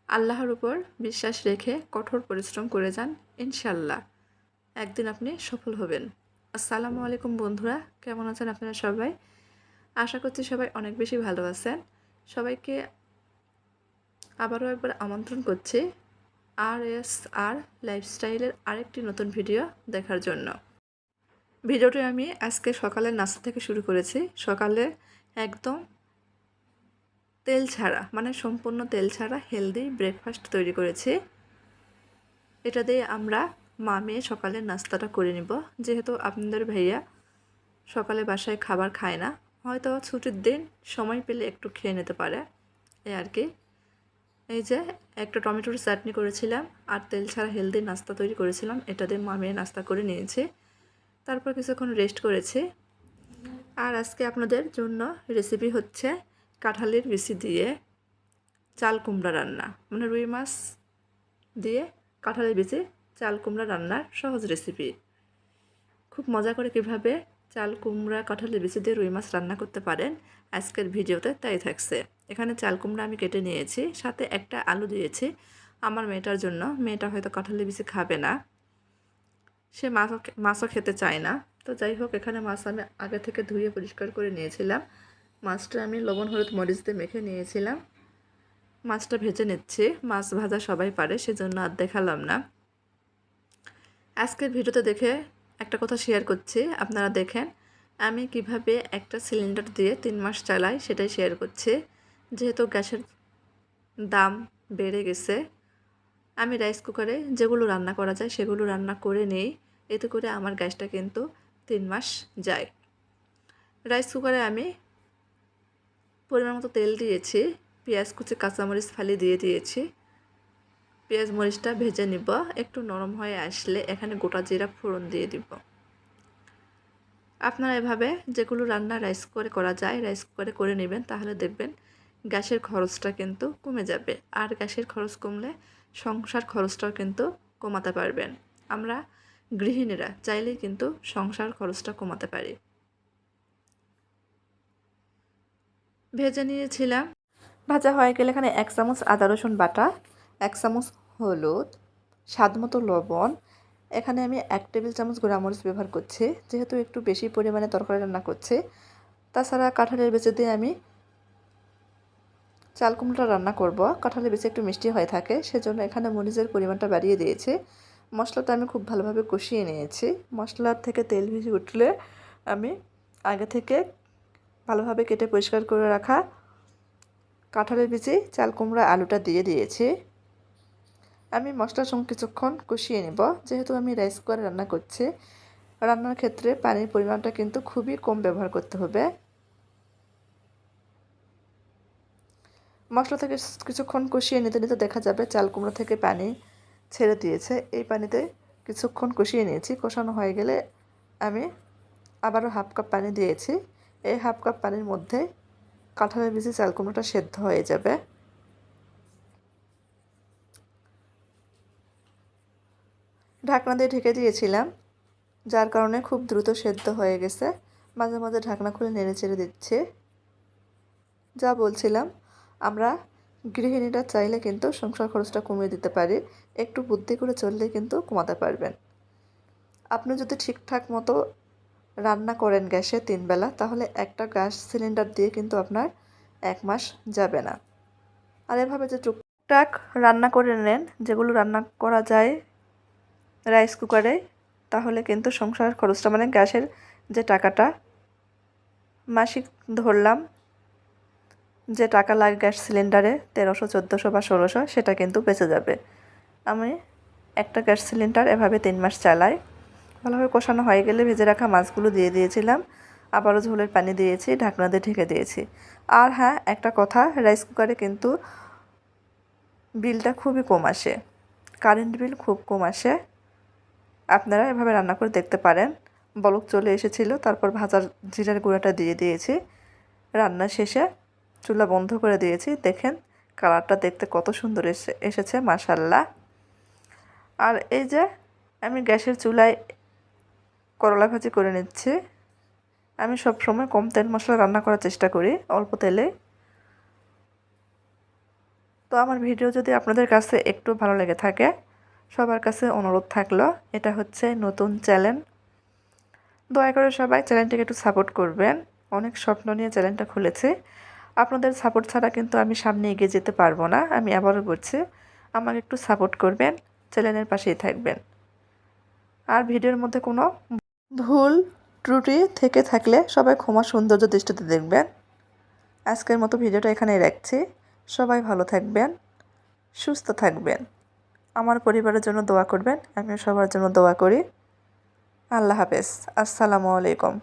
আল্লাহর উপর বিশ্বাস রেখে কঠোর পরিশ্রম করে যান, ইনশাল্লাহ একদিন আপনি সফল হবেন। আসসালামু আলাইকুম বন্ধুরা, কেমন আছেন আপনারা সবাই? আশা করছি সবাই অনেক বেশি ভালো আছেন। সবাইকে আবারও একবার আমন্ত্রণ করছি আর লাইফস্টাইলের আরেকটি নতুন ভিডিও দেখার জন্য। ভিডিওটি আমি আজকে সকালের নাস্তা থেকে শুরু করেছি। সকালে একদম তেল ছাড়া, মানে সম্পূর্ণ তেল ছাড়া হেলদি ব্রেকফাস্ট তৈরি করেছি। এটা দিয়ে আমরা মা মেয়ে সকালের নাস্তাটা করে নিব। যেহেতু আপনাদের ভাইয়া সকালে বাসায় খাবার খায় না, হয়তো ছুটির দিন সময় পেলে একটু খেয়ে নিতে পারে, এই আর কি। এই যে একটা টমেটোর চাটনি করেছিলাম আর তেল ছাড়া হেলদি নাস্তা তৈরি করেছিলাম, এটা দিয়ে মা মেয়ে নাস্তা করে নিয়েছে। তারপর কিছুক্ষণ রেস্ট করেছে। আর আজকে আপনাদের জন্য রেসিপি হচ্ছে কাঁঠালের বিচি দিয়ে চাল কুমড়া রান্না, মানে রুই মাছ দিয়ে কাঁঠালের বিচি চাল কুমড়া রান্নার সহজ রেসিপি। খুব মজা করে কীভাবে চাল কুমড়া কাঁঠালের বিচি দিয়ে রুই মাছ রান্না করতে পারেন আজকের ভিডিওতে তাই থাকছে। এখানে চাল কুমড়া আমি কেটে নিয়েছি, সাথে একটা আলু দিয়েছি আমার মেয়েটার জন্য। মেয়েটা হয়তো কাঁঠালের বিচি খাবে না, সে মাছও খেতে চায় না। তো যাই হোক, এখানে মাছ আমি আগে থেকে ধুয়ে পরিষ্কার করে নিয়েছিলাম। মাছটা আমি লবণ হলুদ মরিচ দিয়ে মেখে নিয়েছিলাম। মাছটা ভেজে নিচ্ছি। মাছ ভাজা সবাই পারে, সেজন্য আর দেখালাম না। আজকের ভিডিওতে দেখে একটা কথা শেয়ার করছি, আপনারা দেখেন আমি কিভাবে একটা সিলিন্ডার দিয়ে 3 মাস চালাই, সেটাই শেয়ার করছি। যেহেতু গ্যাসের দাম বেড়ে গেছে, আমি রাইস কুকারে যেগুলো রান্না করা যায় সেগুলো রান্না করে নেই। এতে করে আমার গ্যাসটা কিন্তু 3 মাস যায়। রাইস কুকারে আমি পরিমাণ মতো তেল দিয়েছি, পেঁয়াজ কুচি কাঁচামরিচ ফালি দিয়ে দিয়েছি। পেঁয়াজ মরিচটা ভেজে নিব। একটু নরম হয়ে আসলে এখানে গোটা জিরা ফোড়ন দিয়ে দিব। আপনারা এভাবে যেগুলো রান্না রাইস কুকারে করা যায় রাইস কুকারে করে নেবেন, তাহলে দেখবেন গ্যাসের খরচটা কিন্তু কমে যাবে। আর গ্যাসের খরচ কমলে সংসার খরচটাও কিন্তু কমাতে পারবেন। আমরা গৃহিণীরা চাইলেই কিন্তু সংসার খরচটা কমাতে পারি। ভেজে নিয়েছিলাম। ভাজা হয়ে গেলে এখানে 1 চামচ আদা রসুন বাটা, 1 চামচ হলুদ, স্বাদ মতো লবণ, এখানে আমি 1 টেবিল চামচ গোঁড়ামরিচ ব্যবহার করছি, যেহেতু একটু বেশি পরিমাণে তরকারি রান্না করছি। তাছাড়া কাঁঠালের বিচি দিয়ে আমি চাল কুমড়োটা রান্না করব। কাঁঠালের বিচি একটু মিষ্টি হয়ে থাকে, সেজন্য এখানে মরিচের পরিমাণটা বাড়িয়ে দিয়েছি। মশলাটা আমি খুব ভালোভাবে কষিয়ে নিয়েছি। মশলার থেকে তেল ভেসে উঠলে আমি আগে থেকে ভালোভাবে কেটে পরিষ্কার করে রাখা কাঁঠালের বিচি, চাল কুমড়া, আলুটা দিয়ে দিয়েছি। আমি মশলার সঙ্গে কিছুক্ষণ কষিয়ে নেব। যেহেতু আমি রাইস কুকারে রান্না করছি, রান্নার ক্ষেত্রে পানির পরিমাণটা কিন্তু খুবই কম ব্যবহার করতে হবে। মশলা থেকে কিছুক্ষণ কষিয়ে নিতে নিতে দেখা যাবে চাল কুমড়ো থেকে পানি ছেড়ে দিয়েছে। এই পানিতে কিছুক্ষণ কষিয়ে নিয়েছি। কষানো হয়ে গেলে আমি আবারও 1/2 কাপ পানি দিয়েছি। এই 1/2 কাপ পানির মধ্যে কাঁঠালের বিচি চাল কুমড়োটা সেদ্ধ হয়ে যাবে। ঢাকনা দিয়ে ঢেকে দিয়েছিলাম, যার কারণে খুব দ্রুত সেদ্ধ হয়ে গেছে। মাঝে মাঝে ঢাকনা খুলে নেড়ে চেড়ে দিচ্ছে। যা বলছিলাম, আমরা গৃহিণীরা চাইলে কিন্তু সংসার খরচটা কমিয়ে দিতে পারি। একটু বুদ্ধি করে চললে কিন্তু কমাতে পারবেন। আপনি যদি ঠিকঠাক মতো রান্না করেন গ্যাসে 3 বেলা, তাহলে একটা গ্যাস সিলিন্ডার দিয়ে কিন্তু আপনার 1 মাস যাবে না। আর এভাবে যে টুকটাক রান্না করে নেন, যেগুলো রান্না করা যায় রাইস কুকারে, তাহলে কিন্তু সংসার খরচটা, মানে গ্যাসের যে টাকাটা মাসিক ধরলাম যে টাকা লাগে গ্যাস সিলিন্ডারে 1300, 1400 বা 1600, সেটা কিন্তু বেঁচে যাবে। আমি একটা গ্যাস সিলিন্ডার এভাবে 3 মাস চালাই। ভালোভাবে কষানো হয়ে গেলে ভেজে রাখা মাছগুলো দিয়ে দিয়েছিলাম। আবারও ঝোলের পানি দিয়েছি, ঢাকনা দিয়ে ঢেকে দিয়েছি। আর হ্যাঁ, একটা কথা, রাইস কুকারে কিন্তু বিলটা খুবই কম আসে, কারেন্ট বিল খুব কম আসে। আপনারা এভাবে রান্না করে দেখতে পারেন। বলক চলে এসেছিল, তারপর ভাজার জিরার গুঁড়াটা দিয়ে দিয়েছি। রান্না শেষে চুলা বন্ধ করে দিয়েছি। দেখেন কালারটা দেখতে কত সুন্দর এসেছে, মাশাল্লাহ। আর এই যে আমি গ্যাসের চুলায় করলা ভাজি করে নিচ্ছি। আমি সব সময় কম তেল মশলা রান্না করার চেষ্টা করি, অল্প তেলে। তো আমার ভিডিও যদি আপনাদের কাছে একটু ভালো লেগে থাকে, সবার কাছে অনুরোধ থাকলো, এটা হচ্ছে নতুন চ্যানেল, দয়া করে সবাই চ্যানেলটাকে একটু সাপোর্ট করবেন। অনেক স্বপ্ন নিয়ে চ্যানেলটা খুলেছি, আপনাদের সাপোর্ট ছাড়া কিন্তু আমি সামনে এগিয়ে যেতে পারবো না। আমি আবারও বলছি, আমাকে একটু সাপোর্ট করবেন, চ্যানেলের পাশেই থাকবেন। আর ভিডিওর মধ্যে কোনো ভুল ত্রুটি থেকে থাকলে সবাই ক্ষমা সৌন্দর্য দৃষ্টিতে দেখবেন। আজকের মতো ভিডিওটা এখানেই রাখছি। সবাই ভালো থাকবেন, সুস্থ থাকবেন, আমার পরিবারের জন্য দোয়া করবেন, আমিও সবার জন্য দোয়া করি। আল্লাহ হাফেজ, আসসালামু আলাইকুম।